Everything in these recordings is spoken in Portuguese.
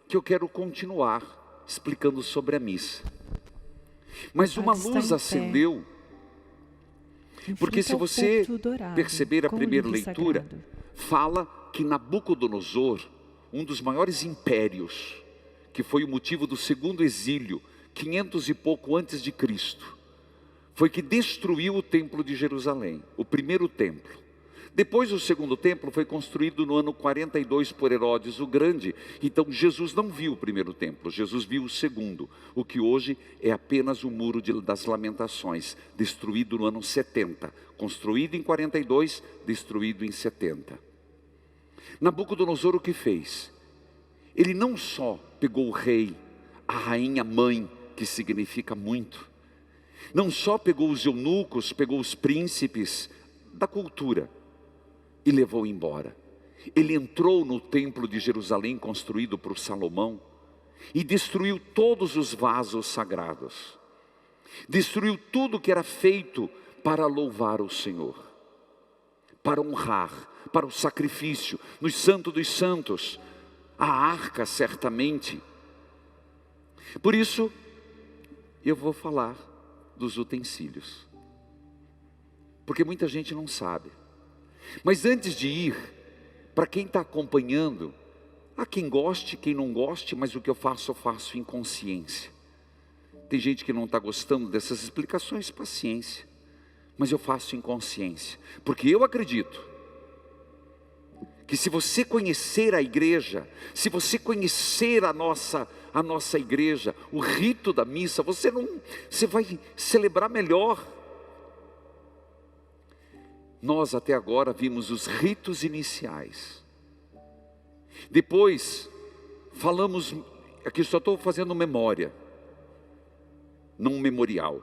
que eu quero continuar explicando sobre a missa. Mas uma luz acendeu, porque se você perceber a primeira leitura, fala que Nabucodonosor, um dos maiores impérios, que foi o motivo do segundo exílio, 500 e pouco antes de Cristo, foi que destruiu o templo de Jerusalém, o primeiro templo. Depois o segundo templo foi construído no ano 42 por Herodes o Grande. Então Jesus não viu o primeiro templo, Jesus viu o segundo, o que hoje é apenas o muro das lamentações, destruído no ano 70, construído em 42, destruído em 70. Nabucodonosor o que fez? Ele não só pegou o rei, a rainha mãe, que significa muito, não só pegou os eunucos, pegou os príncipes da cultura e levou embora. Ele entrou no templo de Jerusalém construído por Salomão e destruiu todos os vasos sagrados. Destruiu tudo que era feito para louvar o Senhor, para honrar, para o sacrifício, no Santo dos Santos, a arca certamente. Por isso, eu vou falar dos utensílios, porque muita gente não sabe. Mas antes de ir, para quem está acompanhando, há quem goste, quem não goste, mas o que eu faço em consciência. Tem gente que não está gostando dessas explicações, paciência, mas eu faço em consciência, porque eu acredito que se você conhecer a igreja, se você conhecer a nossa igreja, o rito da missa, você vai celebrar melhor. Nós até agora vimos os ritos iniciais. Depois falamos, aqui só estou fazendo memória, não um memorial,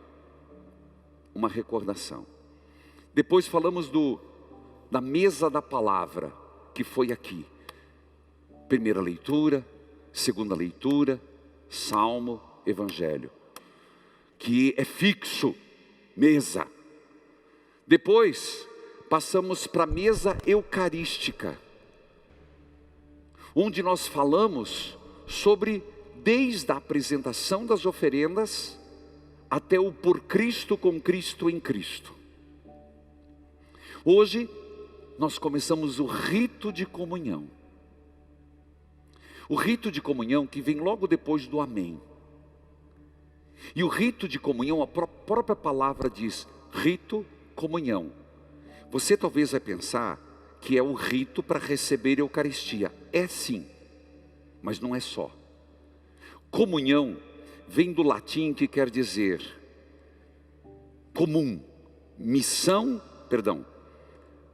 uma recordação. Depois falamos da mesa da palavra, que foi aqui. Primeira leitura, segunda leitura, salmo, evangelho, que é fixo, mesa. Depois passamos para a mesa eucarística, onde nós falamos sobre, desde a apresentação das oferendas, até o por Cristo, com Cristo, em Cristo. Hoje, nós começamos o rito de comunhão. O rito de comunhão que vem logo depois do amém. E o rito de comunhão, a própria palavra diz, rito, comunhão. Você talvez vai pensar que é o rito para receber a Eucaristia. É sim, mas não é só. Comunhão vem do latim que quer dizer comum,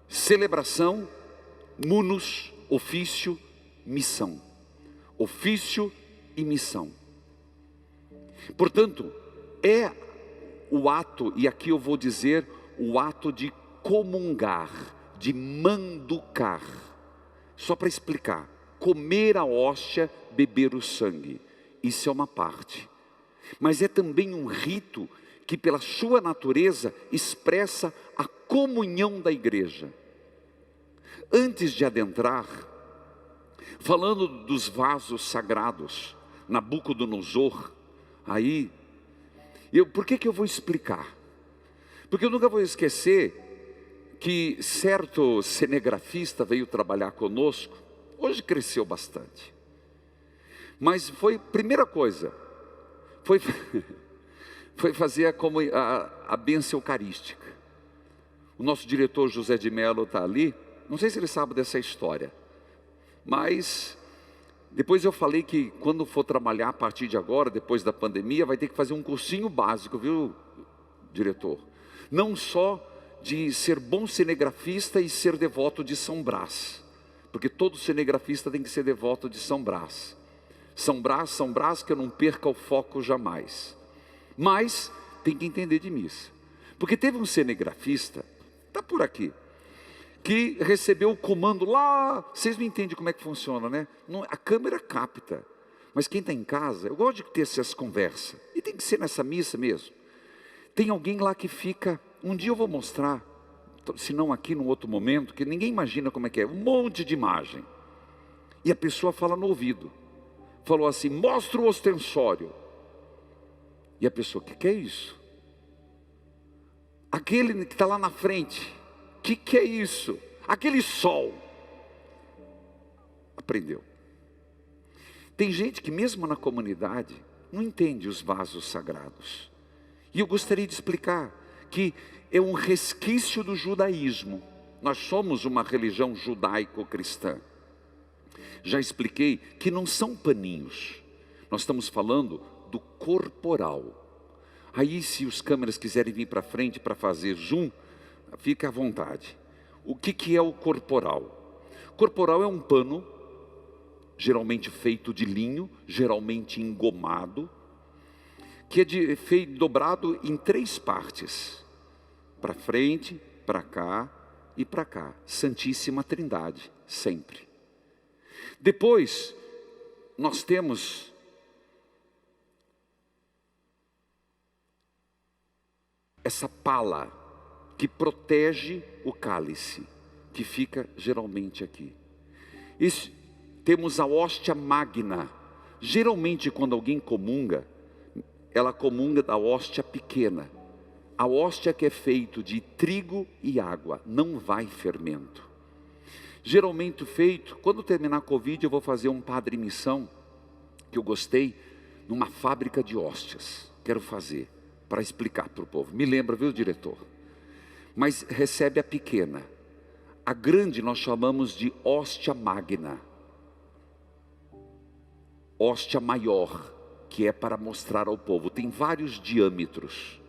celebração, munus, ofício, missão. Ofício e missão. Portanto, é o ato, e aqui eu vou dizer, o ato de comungar, de manducar. Só para explicar, comer a hóstia, beber o sangue. Isso é uma parte. Mas é também um rito que pela sua natureza expressa a comunhão da igreja. Antes de adentrar, falando dos vasos sagrados, Nabucodonosor, aí, por que eu vou explicar? Porque eu nunca vou esquecer que certo cinegrafista veio trabalhar conosco, hoje cresceu bastante, mas primeira coisa, foi fazer a bênção eucarística. O nosso diretor José de Mello está ali, não sei se ele sabe dessa história, mas depois eu falei que quando for trabalhar a partir de agora, depois da pandemia, vai ter que fazer um cursinho básico, viu, diretor? Não só de ser bom cinegrafista e ser devoto de São Brás, porque todo cinegrafista tem que ser devoto de São Brás. São Brás, que eu não perca o foco jamais. Mas tem que entender de missa, porque teve um cinegrafista, está por aqui, que recebeu o comando lá, vocês não entendem como é que funciona, né? A câmera capta, mas quem está em casa, eu gosto de ter essas conversas, e tem que ser nessa missa mesmo. Tem alguém lá que fica, um dia eu vou mostrar, se não aqui num outro momento, que ninguém imagina como é que é, um monte de imagem, e a pessoa fala no ouvido, falou assim: mostra o ostensório. E a pessoa: que é isso? Aquele que está lá na frente, que é isso? Aquele sol. Aprendeu. Tem gente que mesmo na comunidade não entende os vasos sagrados. E eu gostaria de explicar que é um resquício do judaísmo. Nós somos uma religião judaico-cristã. Já expliquei que não são paninhos. Nós estamos falando do corporal. Aí, se os câmeras quiserem vir para frente para fazer zoom, fica à vontade. O que é o corporal? Corporal é um pano, geralmente feito de linho, geralmente engomado, que é feito dobrado em 3 partes: para frente, para cá e para cá. Santíssima Trindade, sempre. Depois, nós temos essa pala que protege o cálice, que fica geralmente aqui. Temos a hóstia magna. Geralmente quando alguém comunga, ela comunga da hóstia pequena. A hóstia que é feito de trigo e água, não vai fermento. Geralmente feito, quando terminar a Covid, eu vou fazer um padre missão, que eu gostei, numa fábrica de hóstias. Quero fazer, para explicar para o povo. Me lembra, viu, diretor? Mas recebe a pequena. A grande nós chamamos de hóstia magna. Hóstia maior, que é para mostrar ao povo. Tem vários diâmetros.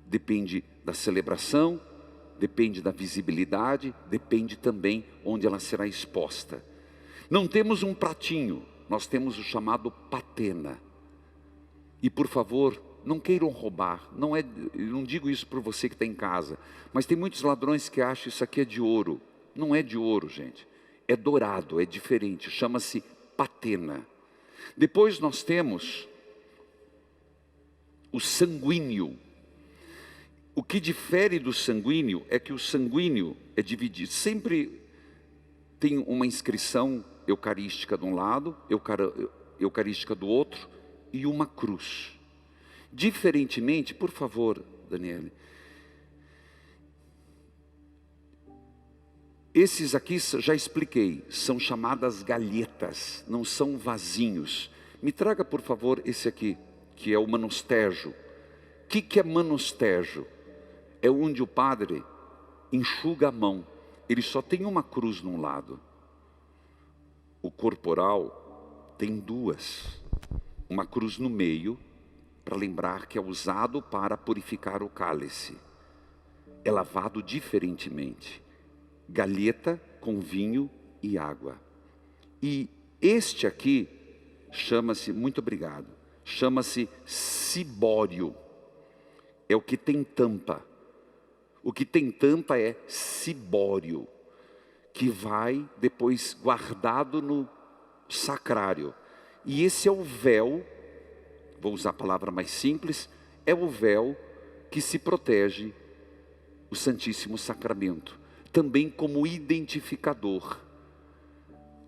Depende da celebração, depende da visibilidade, depende também onde ela será exposta. Não temos um pratinho, nós temos o chamado patena. E por favor, não queiram roubar, não digo isso para você que está em casa, mas tem muitos ladrões que acham isso aqui é de ouro. Não é de ouro, gente, é dourado, é diferente, chama-se patena. Depois nós temos o sanguíneo. O que difere do sanguíneo é que o sanguíneo é dividido, sempre tem uma inscrição eucarística de um lado, eucarística do outro, e uma cruz. Diferentemente, por favor, Daniele, esses aqui já expliquei, são chamadas galhetas, não são vasinhos. Me traga, por favor, esse aqui, que é o manustejo. O que é manustejo? É onde o padre enxuga a mão. Ele só tem uma cruz num lado. O corporal tem 2. Uma cruz no meio, para lembrar que é usado para purificar o cálice. É lavado diferentemente. Galheta com vinho e água. E este aqui chama-se, muito obrigado, chama-se cibório. É o que tem tampa. O que tem tampa é cibório, que vai depois guardado no sacrário. E esse é o véu, vou usar a palavra mais simples, é o véu que se protege o Santíssimo Sacramento, também como identificador.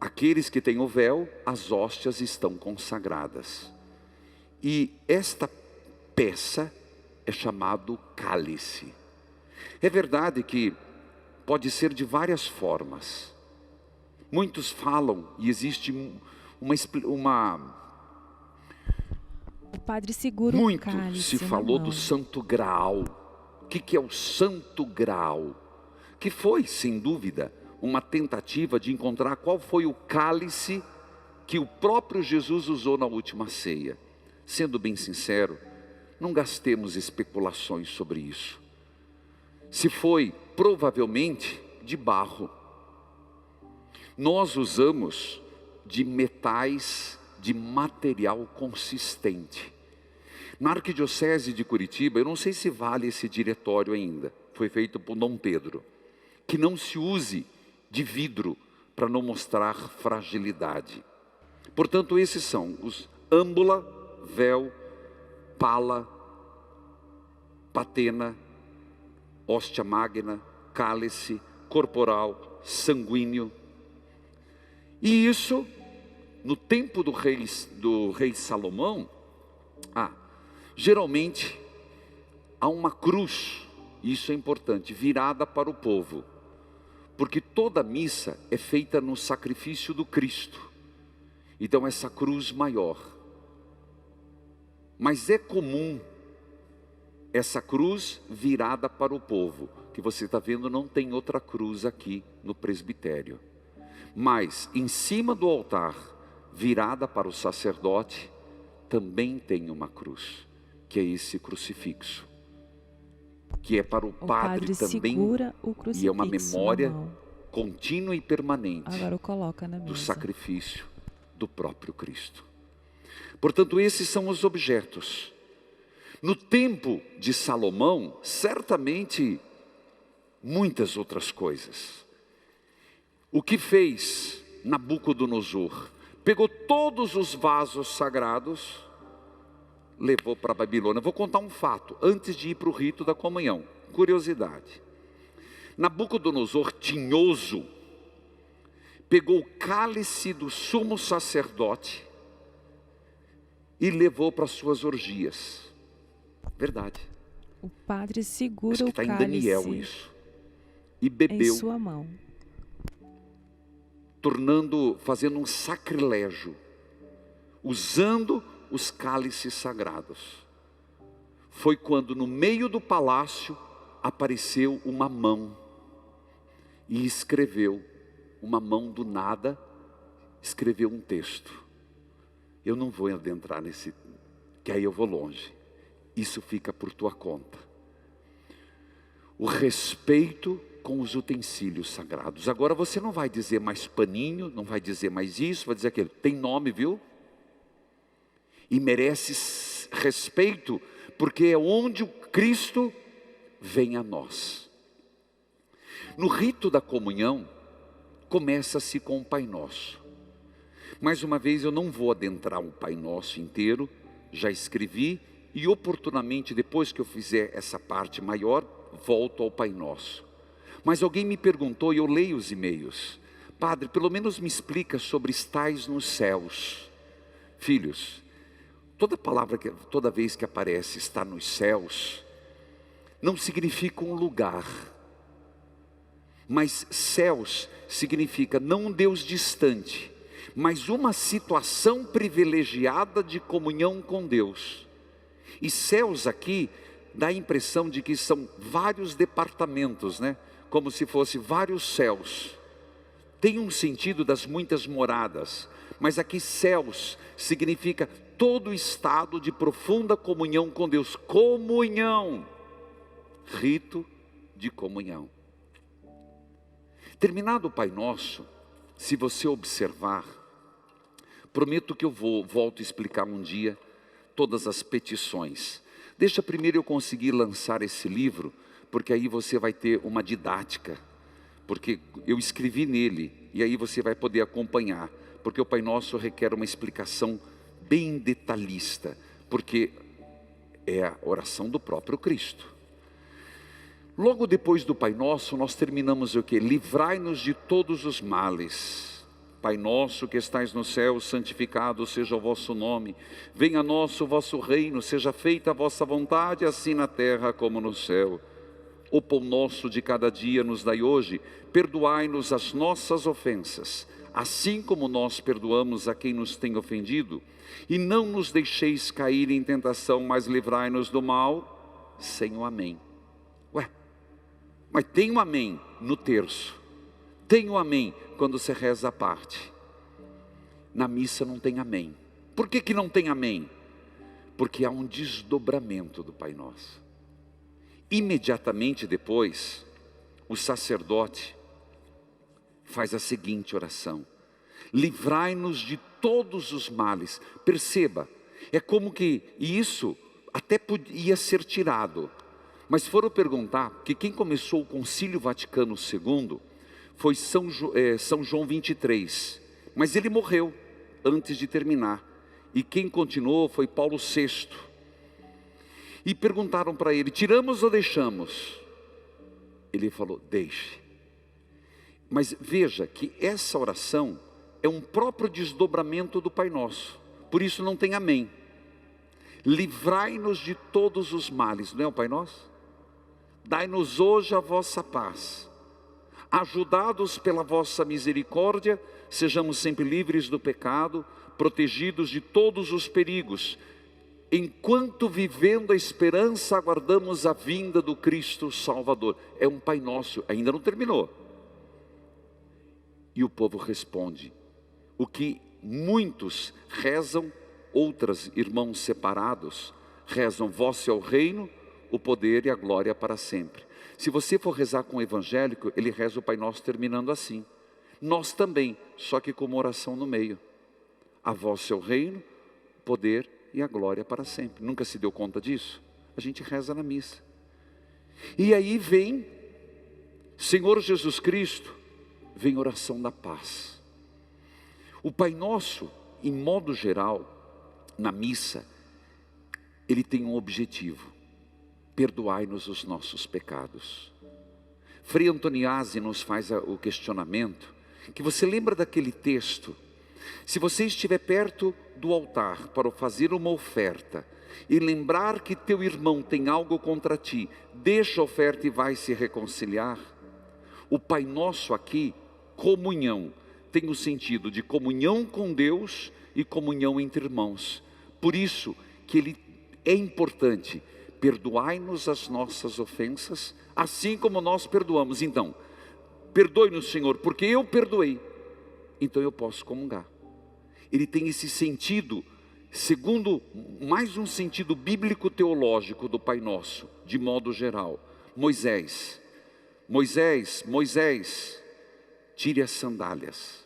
Aqueles que têm o véu, as hóstias estão consagradas. E esta peça é chamado cálice. É verdade que pode ser de várias formas. Muitos falam, e existe uma o padre segura o cálice. Muito se falou do Santo Graal. O que é o Santo Graal? Que foi, sem dúvida, uma tentativa de encontrar qual foi o cálice que o próprio Jesus usou na última ceia. Sendo bem sincero, não gastemos especulações sobre isso. Se foi, provavelmente, de barro. Nós usamos de metais, de material consistente. Na Arquidiocese de Curitiba, eu não sei se vale esse diretório ainda, foi feito por Dom Pedro, que não se use de vidro para não mostrar fragilidade. Portanto, esses são os âmbula, véu, pala, patena, hóstia magna, cálice, corporal, sanguíneo. E isso no tempo do rei Salomão, geralmente há uma cruz, isso é importante, virada para o povo, porque toda missa é feita no sacrifício do Cristo. Então essa cruz maior, mas é comum essa cruz virada para o povo, que você está vendo, não tem outra cruz aqui no presbitério, mas em cima do altar, virada para o sacerdote, também tem uma cruz, que é esse crucifixo, que é para o padre também, e é uma memória contínua e permanente do sacrifício do próprio Cristo. Portanto, esses são os objetos. No tempo de Salomão, certamente muitas outras coisas. O que fez Nabucodonosor? Pegou todos os vasos sagrados, levou para a Babilônia. Vou contar um fato, antes de ir para o rito da comunhão. Curiosidade. Nabucodonosor, tinhoso, pegou o cálice do sumo sacerdote e levou para suas orgias. Verdade. O padre segura o cálice, está em Daniel isso, e bebeu, em sua mão, fazendo um sacrilégio, usando os cálices sagrados. Foi quando no meio do palácio apareceu uma mão e escreveu, uma mão do nada, escreveu um texto. Eu não vou adentrar nesse, que aí eu vou longe. Isso fica por tua conta. O respeito com os utensílios sagrados. Agora você não vai dizer mais paninho, não vai dizer mais isso, vai dizer aquilo. Tem nome, viu? E merece respeito, porque é onde o Cristo vem a nós. No rito da comunhão, começa-se com o Pai Nosso. Mais uma vez, eu não vou adentrar o Pai Nosso inteiro, já escrevi, e oportunamente, depois que eu fizer essa parte maior, volto ao Pai Nosso. Mas alguém me perguntou, e eu leio os e-mails: Padre, pelo menos me explica sobre estais nos céus. Filhos, toda vez que aparece está nos céus, não significa um lugar, mas céus significa não um Deus distante, mas uma situação privilegiada de comunhão com Deus. E céus aqui dá a impressão de que são vários departamentos, né? Como se fosse vários céus. Tem um sentido das muitas moradas, mas aqui céus significa todo estado de profunda comunhão com Deus. Comunhão, rito de comunhão. Terminado o Pai Nosso, se você observar, prometo que eu volto a explicar um dia todas as petições. Deixa primeiro eu conseguir lançar esse livro, porque aí você vai ter uma didática, porque eu escrevi nele, e aí você vai poder acompanhar, porque o Pai Nosso requer uma explicação bem detalhista, porque é a oração do próprio Cristo. Logo depois do Pai Nosso, nós terminamos o quê? Livrai-nos de todos os males. Pai nosso que estais no céu, santificado seja o vosso nome. Venha a nós o vosso reino, seja feita a vossa vontade, assim na terra como no céu. O pão nosso de cada dia nos dai hoje. Perdoai-nos as nossas ofensas, assim como nós perdoamos a quem nos tem ofendido. E não nos deixeis cair em tentação, mas livrai-nos do mal, sem o amém. Mas tem um amém no terço. Tem um amém quando você reza a parte. Na missa não tem amém. Por que não tem amém? Porque há um desdobramento do Pai Nosso. Imediatamente depois, o sacerdote faz a seguinte oração: livrai-nos de todos os males. Perceba, é como que isso até podia ser tirado. Mas foram perguntar que quem começou o Concílio Vaticano II foi São João 23, mas ele morreu antes de terminar. E quem continuou foi Paulo VI. E perguntaram para ele: tiramos ou deixamos? Ele falou: deixe. Mas veja que essa oração é um próprio desdobramento do Pai Nosso. Por isso não tem amém. Livrai-nos de todos os males, não é o Pai Nosso? Dai-nos hoje a vossa paz. Ajudados pela vossa misericórdia, sejamos sempre livres do pecado, protegidos de todos os perigos, enquanto vivendo a esperança aguardamos a vinda do Cristo Salvador. É um Pai Nosso, ainda não terminou. E o povo responde, o que muitos rezam, outras irmãos separados, rezam, vosso é o reino, o poder e a glória para sempre. Se você for rezar com o evangélico, ele reza o Pai Nosso terminando assim. Nós também, só que com uma oração no meio. A vosso é o reino, o poder e a glória para sempre. Nunca se deu conta disso? A gente reza na missa. E aí vem Senhor Jesus Cristo, vem oração da paz. O Pai Nosso, em modo geral, na missa, ele tem um objetivo: perdoai-nos os nossos pecados. Frei Antoniazzi nos faz o questionamento, que você lembra daquele texto: se você estiver perto do altar para fazer uma oferta, e lembrar que teu irmão tem algo contra ti, deixa a oferta e vai se reconciliar. O Pai Nosso aqui, comunhão, tem o sentido de comunhão com Deus e comunhão entre irmãos. Por isso que ele é importante: perdoai-nos as nossas ofensas, assim como nós perdoamos. Então, perdoe-nos, Senhor, porque eu perdoei, então eu posso comungar. Ele tem esse sentido, segundo mais um sentido bíblico teológico do Pai Nosso, de modo geral. Moisés, tire as sandálias.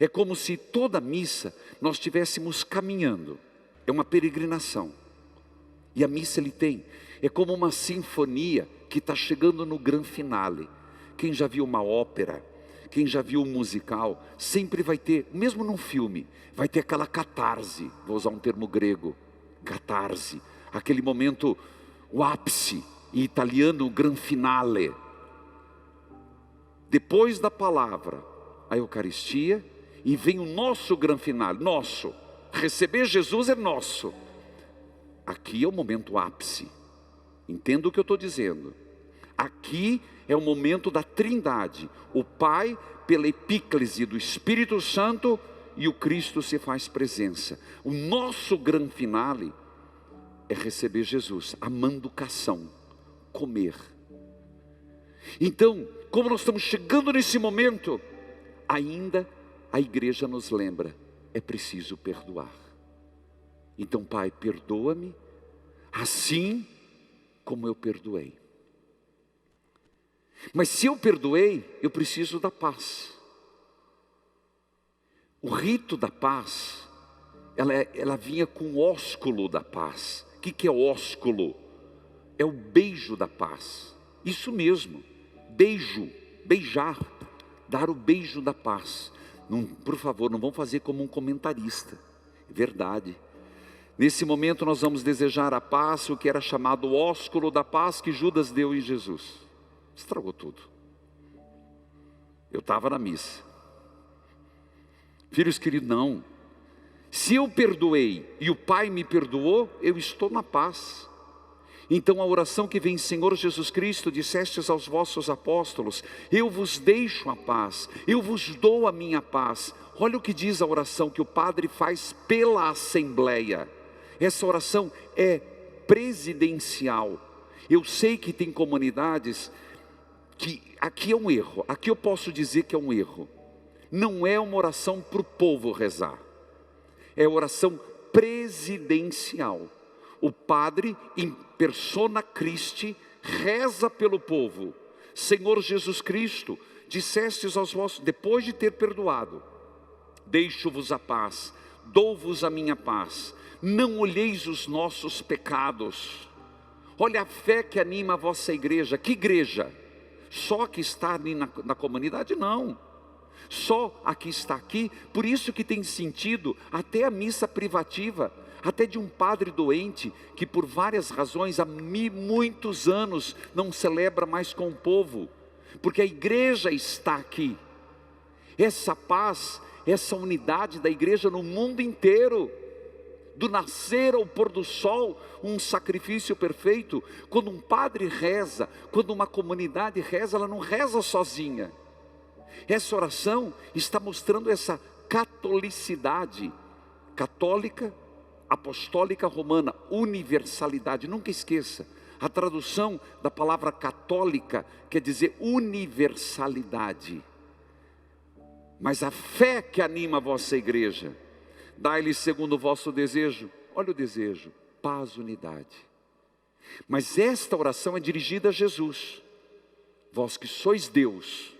É como se toda missa nós estivéssemos caminhando, é uma peregrinação. E a missa é como uma sinfonia que está chegando no grande finale. Quem já viu uma ópera, quem já viu um musical, sempre vai ter, mesmo num filme, vai ter aquela catarse, vou usar um termo grego, catarse, aquele momento, o ápice, em italiano, o gran finale. Depois da palavra, a Eucaristia, e vem o nosso gran finale, nosso, receber Jesus é nosso. Aqui é o momento ápice, entenda o que eu estou dizendo. Aqui é o momento da Trindade, o Pai pela epíclese do Espírito Santo e o Cristo se faz presença. O nosso grande finale é receber Jesus, a manducação, comer. Então, como nós estamos chegando nesse momento, ainda a igreja nos lembra, é preciso perdoar. Então, Pai, perdoa-me, assim como eu perdoei. Mas se eu perdoei, eu preciso da paz. O rito da paz, ela vinha com o ósculo da paz. O que é ósculo? É o beijo da paz. Isso mesmo, beijo, beijar, dar o beijo da paz. Não, por favor, não vamos fazer como um comentarista, é verdade. Nesse momento nós vamos desejar a paz, o que era chamado o ósculo da paz que Judas deu em Jesus. Estragou tudo. Eu estava na missa. Filhos queridos, não. Se eu perdoei e o Pai me perdoou, eu estou na paz. Então a oração que vem, Senhor Jesus Cristo, dissestes aos vossos apóstolos, eu vos deixo a paz, eu vos dou a minha paz. Olha o que diz a oração que o padre faz pela assembleia. Essa oração é presidencial. Eu sei que tem comunidades que aqui é um erro, aqui eu posso dizer que é um erro. Não é uma oração para o povo rezar, é oração presidencial. O padre, em persona Christi, reza pelo povo. Senhor Jesus Cristo, dissestes aos vossos, depois de ter perdoado, deixo-vos a paz, dou-vos a minha paz, não olheis os nossos pecados. Olha a fé que anima a vossa igreja. Que igreja? Só que está ali na comunidade? Não. Só a que está aqui. Por isso que tem sentido até a missa privativa, até de um padre doente, que por várias razões, há muitos anos, não celebra mais com o povo, porque a igreja está aqui. Essa paz essa unidade da igreja no mundo inteiro. Do nascer ao pôr do sol, um sacrifício perfeito. Quando um padre reza, quando uma comunidade reza, ela não reza sozinha. Essa oração está mostrando essa catolicidade, católica, apostólica, romana, universalidade. Nunca esqueça, a tradução da palavra católica quer dizer universalidade. Mas a fé que anima a vossa igreja, dai-lhe segundo o vosso desejo, olha o desejo, paz, unidade. Mas esta oração é dirigida a Jesus. Vós que sois Deus.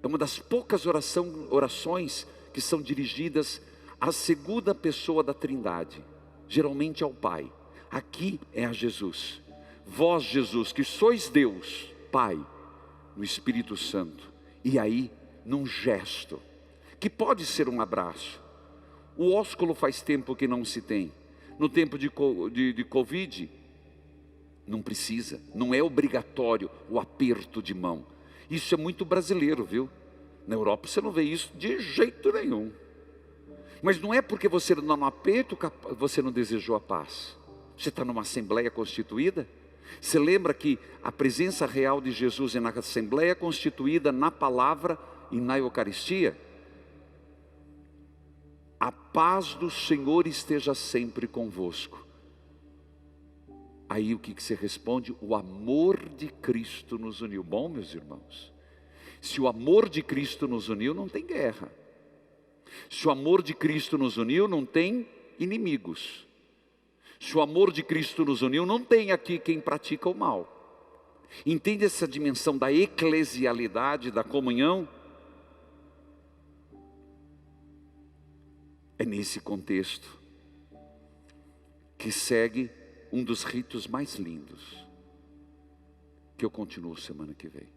É uma das poucas orações que são dirigidas à segunda pessoa da Trindade. Geralmente ao Pai. Aqui é a Jesus. Vós, Jesus, que sois Deus, Pai, no Espírito Santo. E aí, num gesto, que pode ser um abraço. O ósculo faz tempo que não se tem. No tempo de Covid, não precisa, não é obrigatório o aperto de mão. Isso é muito brasileiro, viu? Na Europa você não vê isso de jeito nenhum. Mas não é porque você não no aperto, você não desejou a paz. Você está numa assembleia constituída? Você lembra que a presença real de Jesus é na assembleia constituída, na palavra e na Eucaristia? A paz do Senhor esteja sempre convosco. Aí o que você responde? O amor de Cristo nos uniu. Bom, meus irmãos, se o amor de Cristo nos uniu, não tem guerra. Se o amor de Cristo nos uniu, não tem inimigos. Se o amor de Cristo nos uniu, não tem aqui quem pratica o mal. Entende essa dimensão da eclesialidade, da comunhão? É nesse contexto que segue um dos ritos mais lindos, que eu continuo semana que vem.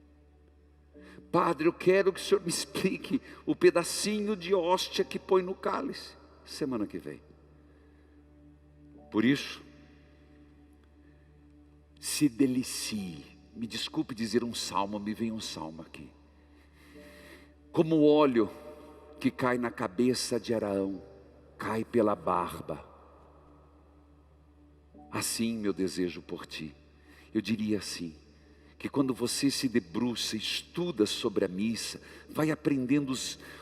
Padre, eu quero que o senhor me explique o pedacinho de hóstia que põe no cálice. Semana que vem. Por isso, se delicie. Me desculpe dizer um salmo, me vem um salmo aqui. Como o óleo que cai na cabeça de Araão, cai pela barba. Assim meu desejo por ti. Eu diria assim, que quando você se debruça, estuda sobre a missa, vai aprendendo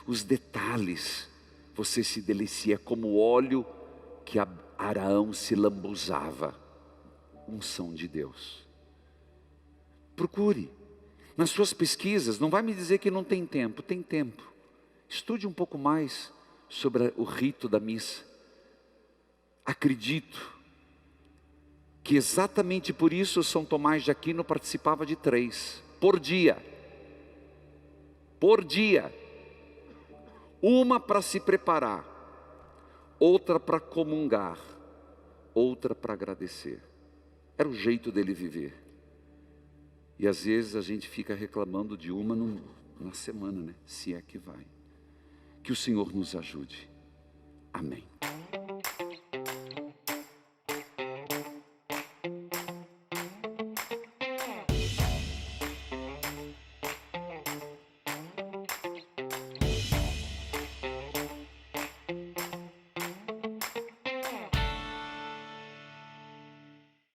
os detalhes, você se delicia como o óleo que Araão se lambuzava. Unção de Deus. Procure, nas suas pesquisas, não vai me dizer que não tem tempo, tem tempo. Estude um pouco mais sobre o rito da missa. Acredito que exatamente por isso São Tomás de Aquino participava de 3 por dia. Por dia. Uma para se preparar, outra para comungar, outra para agradecer. Era o jeito dele viver. E às vezes a gente fica reclamando de uma na semana, né? Se é que vai. Que o Senhor nos ajude. Amém.